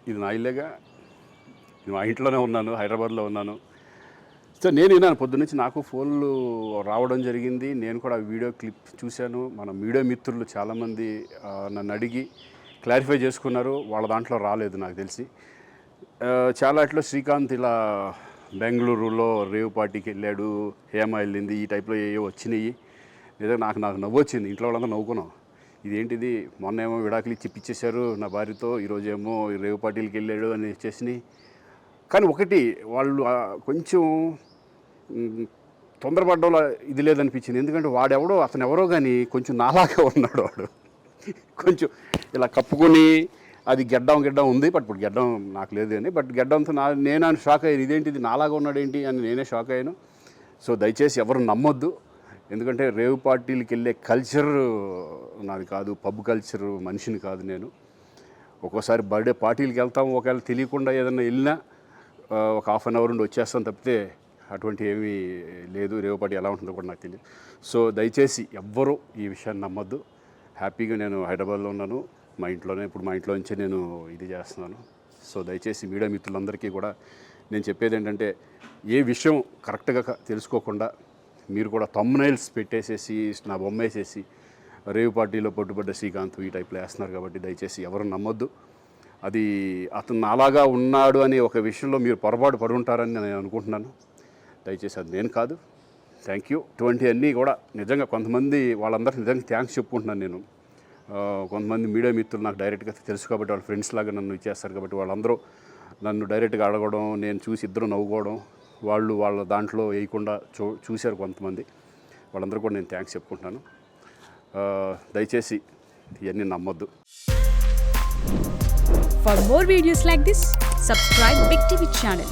ఇది నా ఇల్లేగా, నేను మా ఇంట్లోనే ఉన్నాను, హైదరాబాద్లో ఉన్నాను. సో నేను విన్నాను పొద్దున్నుంచి, నాకు ఫోన్లు రావడం జరిగింది. నేను కూడా వీడియో క్లిప్ చూశాను. మన మీడియా మిత్రులు చాలామంది నన్ను అడిగి క్లారిఫై చేసుకున్నారు. వాళ్ళ దాంట్లో రాలేదు నాకు తెలిసి. చాలా ఇట్లా శ్రీకాంత్ ఇలా బెంగళూరులో రేవ్ పార్టీకి వెళ్ళాడు, హేమ వెళ్ళింది, ఈ టైప్లో ఏవో వచ్చినాయి. నిజంగా నాకు నవ్వు వచ్చింది. ఇంట్లో వాళ్ళందరూ నవ్వుకున్నాం. ఇదేంటిది, మొన్న ఏమో విడాకులు ఇచ్చి పిచ్చేశారు నా భార్యతో, ఈరోజేమో రేవ్ పార్టీలకి వెళ్ళాడు అని వచ్చేసినాయి. కానీ ఒకటి వాళ్ళు కొంచెం తొందరపడ్డంలో ఇది లేదనిపించింది. ఎందుకంటే వాడెవడో, అతను ఎవరో కానీ కొంచెం నాలాగే ఉన్నాడు. వాడు కొంచెం ఇలా కప్పుకొని, అది గెడ్డం ఉంది, బట్ ఇప్పుడు గెడ్డం నాకు లేదు అని, బట్ గెడ్డంతో నేను షాక్ అయ్యాను. ఇదేంటిది నాలాగా ఉన్నాడు ఏంటి అని నేనే షాక్ అయ్యాను. సో దయచేసి ఎవరు నమ్మొద్దు. ఎందుకంటే రేవ్ పార్టీలకి వెళ్ళే కల్చర్ నాది కాదు, పబ్ కల్చర్ మనిషిని కాదు నేను. ఒక్కోసారి బర్త్డే పార్టీలకి వెళ్తాము, ఒకవేళ తెలియకుండా ఏదైనా వెళ్ళినా ఒక హాఫ్ అన్ అవర్ నుండి వచ్చేస్తాం తప్పితే అటువంటి ఏమీ లేదు. రేవ్ పార్టీ ఎలా ఉంటుందో కూడా నాకు తెలియదు. సో దయచేసి ఎవ్వరూ ఈ విషయాన్ని నమ్మొద్దు. హ్యాపీగా నేను హైదరాబాద్లో ఉన్నాను, మా ఇంట్లోనే, ఇప్పుడు మా ఇంట్లో నుంచే నేను ఇది చేస్తున్నాను. సో దయచేసి మీడియా మిత్రులందరికీ కూడా నేను చెప్పేది ఏంటంటే, ఏ విషయం కరెక్ట్గా తెలుసుకోకుండా మీరు కూడా థంబ్నైల్స్ పెట్టేసేసి, నా బొమ్మ వేసేసి రేవ్ పార్టీలో పట్టుబడ్డ శ్రీకాంత్ ఈ టైప్లో వేస్తున్నారు. కాబట్టి దయచేసి ఎవరు నమ్మొద్దు. అది అతను అలాగా ఉన్నాడు అనే ఒక విషయంలో మీరు పొరపాటు పడి ఉంటారని నేను అనుకుంటున్నాను. దయచేసి అది నేను కాదు. Thank you. ఇటువంటి అన్నీ కూడా నిజంగా కొంతమంది వాళ్ళందరికీ నిజంగా థ్యాంక్స్ చెప్పుకుంటున్నాను నేను. కొంతమంది మీడియా మిత్రులు నాకు డైరెక్ట్గా తెలుసు కాబట్టి, వాళ్ళ ఫ్రెండ్స్ లాగా నన్ను ఇచ్చేస్తారు కాబట్టి, వాళ్ళందరూ నన్ను డైరెక్ట్గా అడగడం, నేను చూసి ఇద్దరు నవ్వుకోవడం, వాళ్ళు వాళ్ళ దాంట్లో వేయకుండా చూశారు కొంతమంది. వాళ్ళందరూ కూడా నేను థ్యాంక్స్ చెప్పుకుంటున్నాను. దయచేసి ఇవన్నీ నమ్మొద్దు. For more videos like this, subscribe Big TV channel.